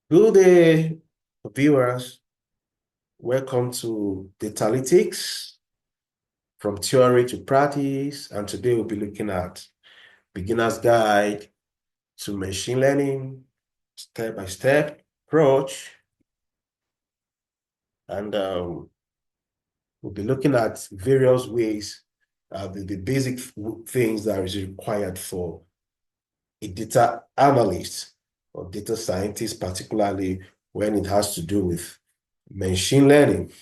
Good day, viewers. Welcome to Datalytics from theory to practice. And today we'll be looking at beginner's guide to machine learning, step-by-step approach. And we'll be looking at various ways, the basic things that is required for a data analyst or data scientist, particularly when it has to do with machine learning.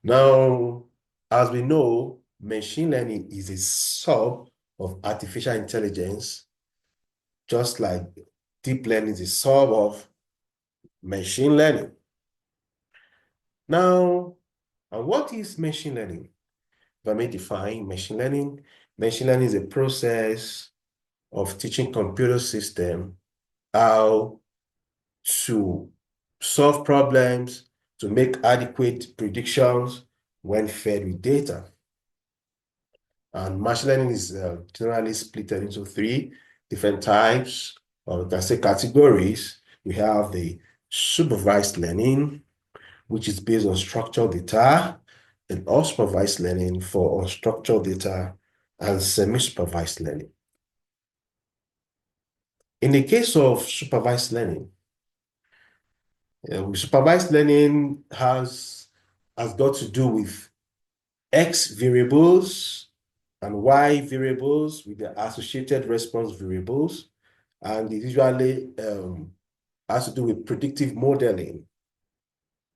Now, as we know, machine learning is a sub of artificial intelligence, just like deep learning is a sub of machine learning. Now, what is machine learning? If I may define machine learning is a process of teaching computer system how to solve problems, to make adequate predictions when fed with data. And machine learning is generally split into three different types, or we can say categories. We have the supervised learning, which is based on structured data, and unsupervised learning for unstructured data, and semi-supervised learning. In the case of supervised learning, supervised learning has got to do with X variables and Y variables with the associated response variables. And it usually has to do with predictive modeling.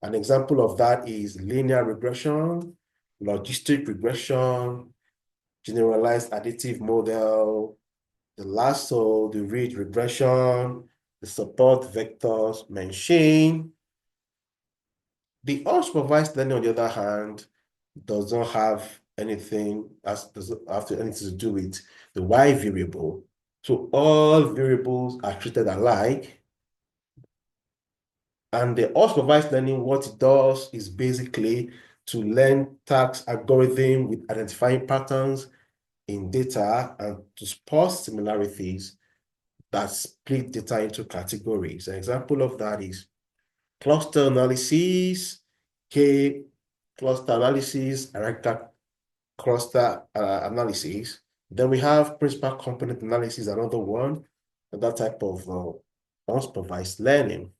An example of that is linear regression, logistic regression, generalized additive model, the lasso, the ridge regression, the support vectors machine. The unsupervised learning, on the other hand, does not have anything anything to do with the Y variable. So all variables are treated alike. And the unsupervised learning, what it does is basically to learn task algorithm with identifying patterns in data and to spot similarities that split data into categories. An example of that is cluster analysis, K cluster analysis, hierarchical cluster analysis. Then we have principal component analysis, another one, and that type of unsupervised learning.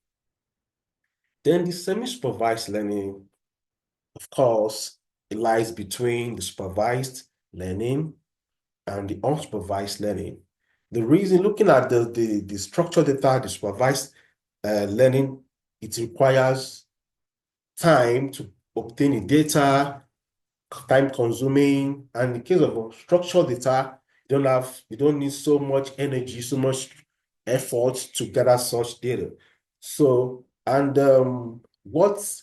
Then the semi-supervised learning, of course, it lies between the supervised learning and the unsupervised learning. The reason, looking at the structured data, the supervised learning, it requires time to obtain the data, time consuming, and in the case of structured data, you don't need so much energy, so much effort to gather such data. So, and what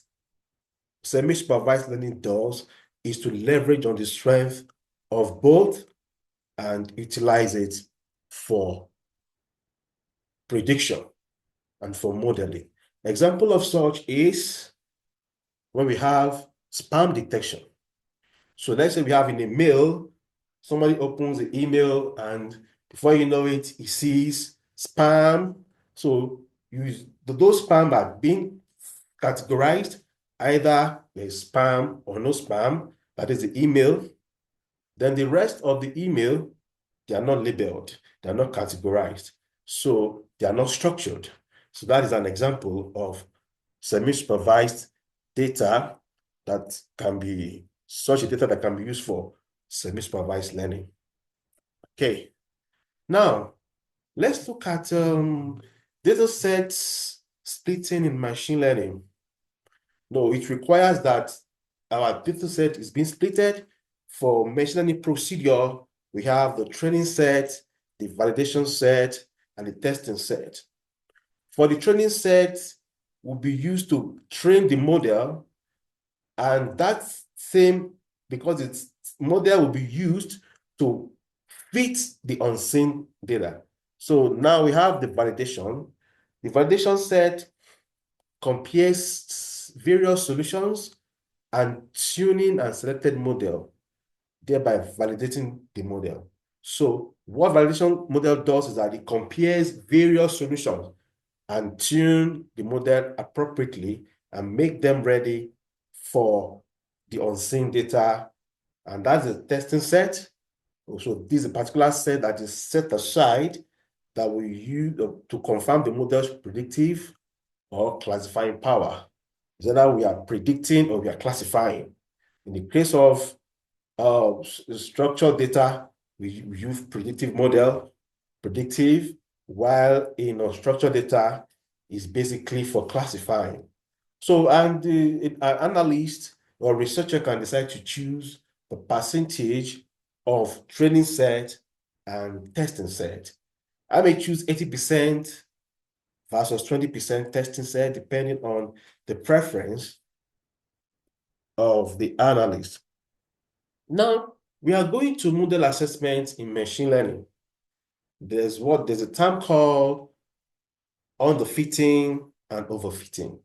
semi-supervised learning does is to leverage on the strength of both and utilize it for prediction and for modeling. Example of such is when we have spam detection. So let's say we have in a mail, somebody opens the email and before you know it, he sees spam. So those spam are being categorized, either there's spam or no spam, that is the email. Then the rest of the email, they are not labeled, they are not categorized. So they are not structured. So that is an example of semi-supervised data that can be such a data that can be used for semi-supervised learning. Okay, now let's look at data sets splitting in machine learning. No, it requires that our data set is being splitted. For machine learning procedure, we have the training set, the validation set, and the testing set. For the training set, will be used to train the model, and that same, because its model will be used to fit the unseen data. So now we have the validation. The validation set compares various solutions and tuning and selected model, thereby validating the model. So what validation model does is that it compares various solutions and tune the model appropriately and make them ready for the unseen data. And that's a testing set. So this is a particular set that is set aside that we use to confirm the model's predictive or classifying power. Is either we are predicting or we are classifying. In the case of structured data, we use predictive model, predictive, while in unstructured data is basically for classifying. So, and an analyst or researcher can decide to choose the percentage of training set and testing set. I may choose 80% versus 20% testing set, depending on the preference of the analyst. Now, we are going to model assessment in machine learning. There's a term called underfitting and overfitting.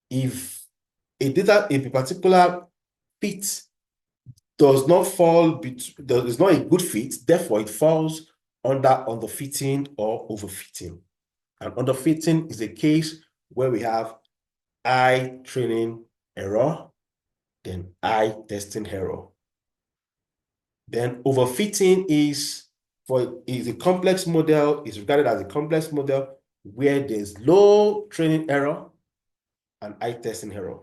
If a particular fit does not fall, is not a good fit, therefore it falls under underfitting or overfitting. And underfitting is a case where we have high training error, then high testing error. Then overfitting is a complex model, is regarded as a complex model where there's low training error and high testing error.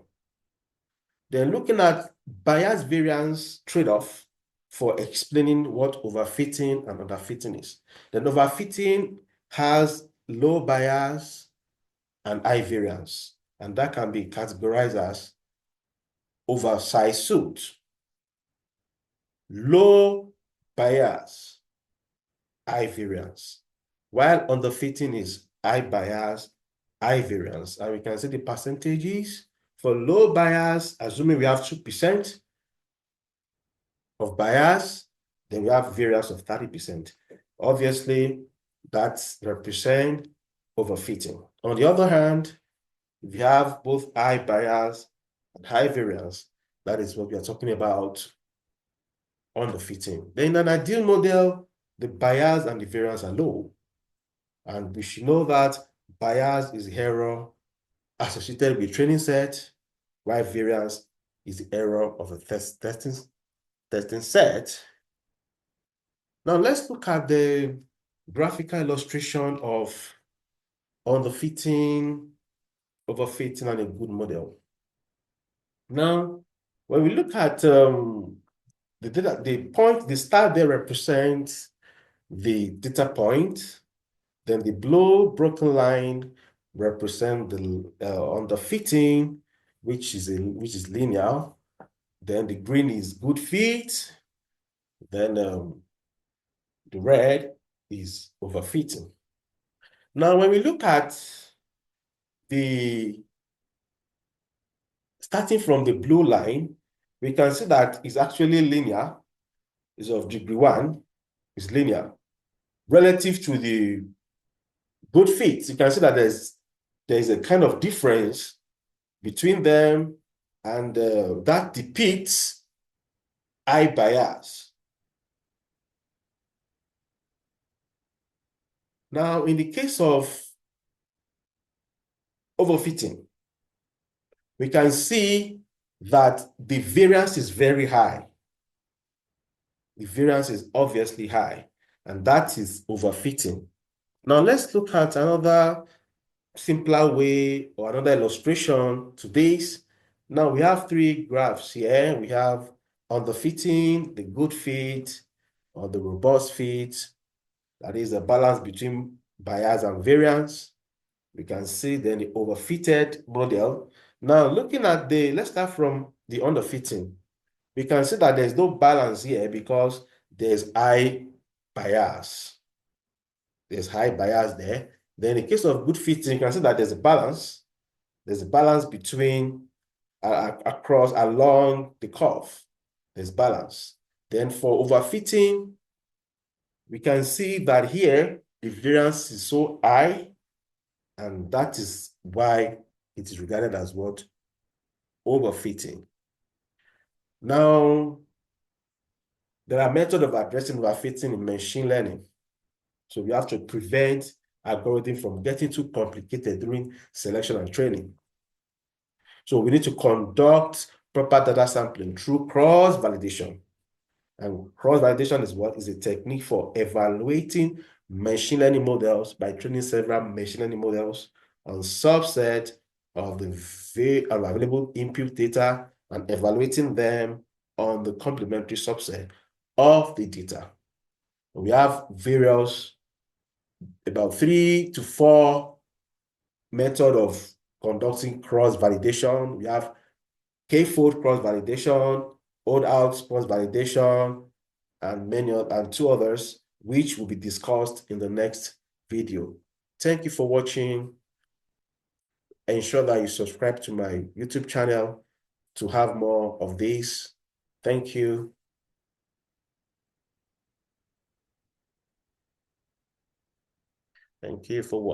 Then looking at bias variance trade-off for explaining what overfitting and underfitting is. Then overfitting has low bias and high variance, and that can be categorized as oversized suit, low bias, high variance, while underfitting is high bias, high variance. And we can see the percentages for low bias, assuming we have 2% of bias, then we have variance of 30%. Obviously, that represents overfitting. On the other hand, if you have both high bias and high variance, that is what we are talking about underfitting. Then in an ideal model, the bias and the variance are low. And we should know that bias is the error associated with training set, while variance is the error of the testing set. Now let's look at the graphical illustration of underfitting, overfitting, and a good model. Now, when we look at the data, the star there represents the data point. Then the blue broken line represent the underfitting, which is linear. Then the green is good fit. Then the red is overfitting. Now, when we look at starting from the blue line, we can see that it's actually linear. It's of degree 1, it's linear. Relative to the good fit, you can see that there's a kind of difference between them, and that depicts high bias. Now, in the case of overfitting, we can see that the variance is very high. The variance is obviously high, and that is overfitting. Now, let's look at another simpler way or another illustration to this. Now, we have 3 graphs here. We have underfitting, the good fit, or the robust fit. That is a balance between bias and variance. We can see then the overfitted model. Now, looking at let's start from the underfitting. We can see that there's no balance here because there's high bias. There's high bias there. Then in the case of good fitting, you can see that there's a balance. There's a balance between along the curve. There's balance. Then for overfitting, we can see that here the variance is so high, and that is why it is regarded as what? Overfitting. Now, there are methods of addressing overfitting in machine learning. So we have to prevent algorithm from getting too complicated during selection and training. So we need to conduct proper data sampling through cross-validation. And cross-validation is what? Is a technique for evaluating machine learning models by training several machine learning models on subset of the available input data and evaluating them on the complementary subset of the data. We have about 3 to 4 method of conducting cross-validation. We have k-fold cross-validation, old-out cross-validation, and 2 others, which will be discussed in the next video. Thank you for watching. Ensure that you subscribe to my YouTube channel to have more of this. Thank you. Thank you for watching.